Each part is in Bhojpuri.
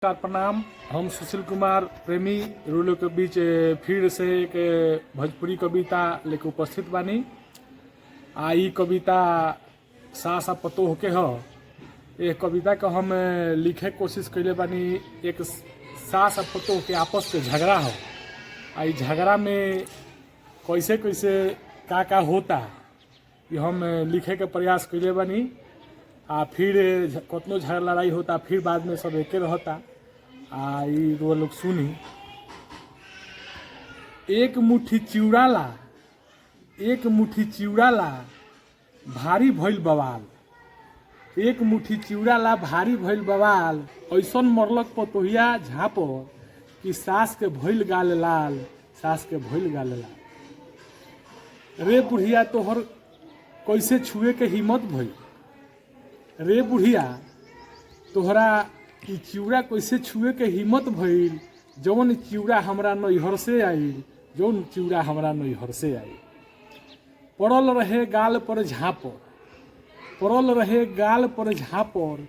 नमस्कार प्रणाम। हम सुशील कुमार प्रेमी रूलों के बीच फिर से एक भोजपुरी कविता लेके उपस्थित बानी। ई कविता सासा पतोह के ह। ये कविता के हम लिखे कोशिश कैले बानी। एक सास और पतोह के आपस के झगड़ा हो। ई झगड़ा में कैसे कैसे का होता ये हम लिखे के प्रयास कैले बानी। फिर कतनो झगड़ा लड़ाई होता फिर बाद में सब एके रहता। ई वो लोग सुनी। एक मुट्ठी चिवड़ा ला, एक मुट्ठी चिवड़ा ला, भारी भइल बवाल। एक मुट्ठी चिवड़ा ला भारी भइल बवाल। ऐसन मरलक पतोहिया झापर कि सास के भइल गाल लाल, सास के भइल गाल लाल। रे बुढ़िया तोहर कैसे छुए के हिम्मत भइल। रे बुढ़िया तोहरा कि चिवड़ा कैसे छुए के हिम्मत भइल। जौन चिवड़ा हमरा नैहर से आइल, जौन चिवड़ा हमरा नैहर से आइल। पड़ल रहे गाल पर झापर, पड़ल रहे गाल पर झापर।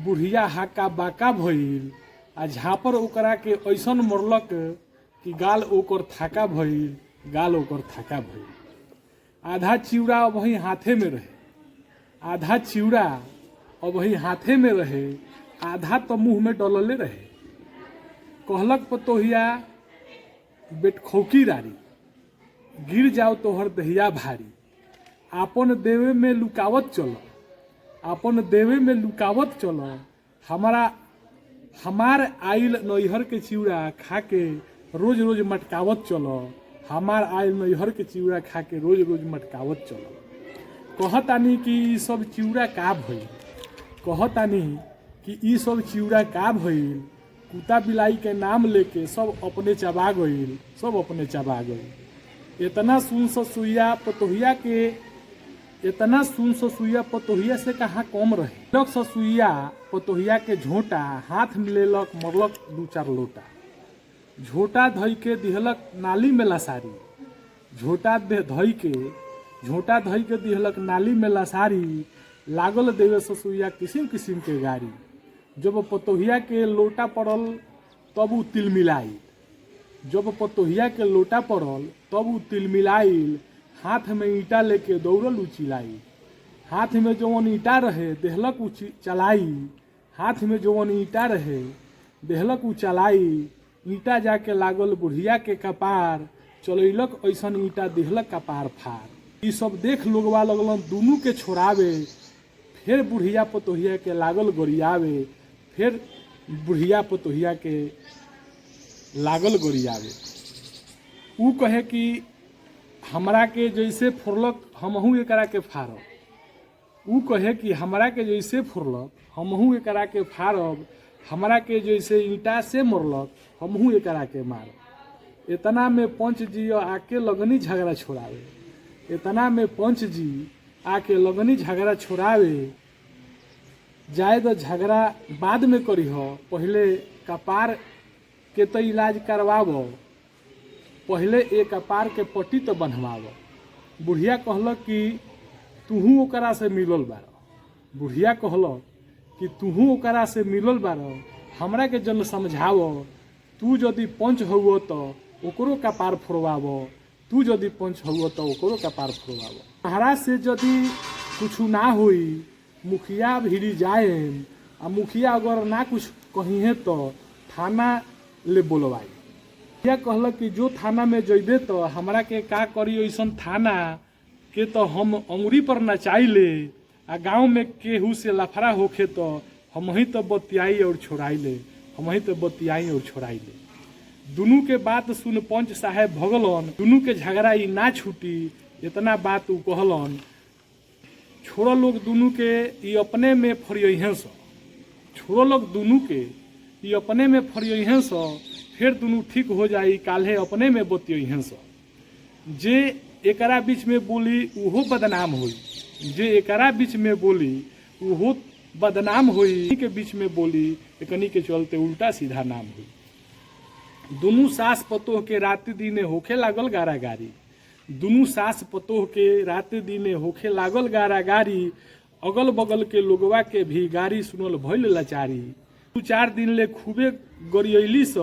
बुढ़िया हाका बाका भइल आ झापर ओकरा के ऐसन मरलक कि गाल ओकर थाका भइल, गाल ओकर थाका भइल। आधा चिवड़ा अब वही हाथे में रहे, आधा चिवड़ा अब वही हाथे में रहे, आधा तो मुंह में डलले रहे। कहलक पतोहिया बेट खौकी रारी, गिर जाओ तोहर दहिया भारी। आपन देवे में लुकावत चलो, आपन देवे में लुकावत चलो। हमार आइल नैहर के चिवड़ा खा के रोज रोज मटकावत चलो। हमार आइल नैहर के चिवड़ा खा के रोज रोज मटकावत चलो। कहतानी कि ई सब चिवड़ा का भइल, कहतानी कि ई सब चिवड़ा का भइल। कुत्ता बिलाई के नाम लेके सब अपने चबा गइल, सब अपने चबा गइल। इतना सुन ससुइया पतोहिया के, इतना सुन ससुइया पतोहिया से कहाँ कम रहे। लक ससुइया पतोहिया के झोंटा हाथ में लेलक, मरलक दू चार लोटा। झोटा धई के दिहलक नाली में लसारी, झोटा धई के दिहलक नाली में लसारी। लागल देवे ससुइया किसिम किसिम के गाड़ी। जब पतोहिया के लोटा पड़ल तब उ तिलमिलाइल, जब पतोहिया के लोटा पड़ल तब उ तिलमिलाइल। हाथ में ईंटा लेके दौड़ल उ चिलाई, हाथ में जवन ईंटा रहे देहलक उ चलाई। हाथ में जवन ईंटा रहे देहलक उ चलाई। ईंटा जाके लागल बुढ़िया के कपार, चलैलक ऐसन ईंटा देहलक कपार फार। ई सब देख लोगवा लगलन दुनू के छोड़ावे। फिर बुढ़िया पतोहिया के लागल गोरियावे, फिर बुढ़िया पतोहिया के लागल गोरियावे। ऊ कहे कि हमरा के जैसे फुरलक हमहू एकरा के फारब। ऊ कहे कि हमरा के जैसे फुरलक हमहू एकरा के फारब। हमरा के जैसे ईंटा से मरलक हमहू एकरा के मारब। इतना में पंच जी आके लगनी झगड़ा छोड़ावे, इतना में पंच जी आके लगनी झगड़ा छोड़ावे। जाए तो झगड़ा बाद में करी हो, पहले कपार के तो इलाज करवावो, पहले एक कपार के पट्टी तो बंधवावो। बुढ़िया कहलक कि तुहू ओकरा से मिलल बारो, बुढ़िया कहलक कि तुहू ओकरा से मिलल बारो। हमरा के जन समझावो, तू यदि पंच हुओ तो ओकरो कपार फोड़वावो, तू यदि पंच हुओ तो ओकरो कपार फोड़वावो। महाराज से यदि कुछ ना हुई मुखिया भिड़ी जाए, आ मुखिया अगर ना कुछ कही है तो थाना ले बोलवाई। मुखिया कहलक कि जो थाना में जइबे तो हमरा के का करी ऐसन थाना के तो हम अंगुरी पर नचाई ले। आ गाँव में केहू से लफड़ा होखे तो हम ही तो बतियाई और छोड़ाई ले, हम ही तो बतियाई और छोड़ाई ले। दुनू के बात सुन पंच साहेब भगलन, दुनू के झगड़ा ई ना छूटी। इतना बात उ कहलन, छोड़ो लोग दुनू के ई अपने में फरियहें सो, छोड़ो लोग दुनू के ई अपने में फरियहें सो। फिर दुनू ठीक हो जाई, काल्हे अपने में बतियहें सो। जे एकरा बीच में बोली उहो बदनाम होई, जे एकरा बीच में बोली उहो बदनाम होई। के बीच में बोली एकनी के चलते उल्टा सीधा नाम हुई। दुनू सास पतोह के रात दिने होखे लागल गारागारी, दुनू सास पतोह के रात दिने होखे लागल गारागारी। अगल बगल के लोगवा के भी गारी सुनल भइल लाचारी, 2-4 दिन ले खूबे गरियली स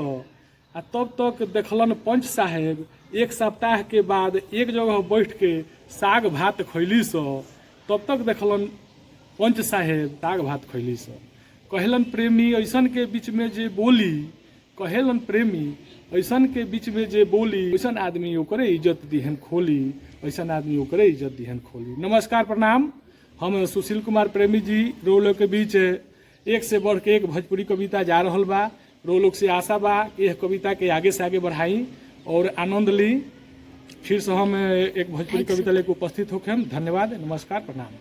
आ तब तक देखलन पंच साहेब 1 सप्ताह के बाद एक जगह बैठ के साग भात खैली स तब तक देखलन पंच साहेब साग भात खैली स। कहलन प्रेमी ऐसन के बीच में जे बोली, कहेलन प्रेमी ऐसन के बीच में जे बोली, ऐसन आदमी ओकरे इज्जत दिहन खोली, ऐसन आदमी ओकरे इज्जत दिहन खोली। नमस्कार प्रणाम, हम सुशील कुमार प्रेमी जी। रोलों के बीच एक से बढ़ के एक भोजपुरी कविता जा रहल बा। रोलों से आशा बा कि यह कविता के आगे से आगे बढ़ाई और आनंद ली। फिर से हम एक भोजपुरी कविता लेकर उपस्थित होके हम। धन्यवाद, नमस्कार, प्रणाम।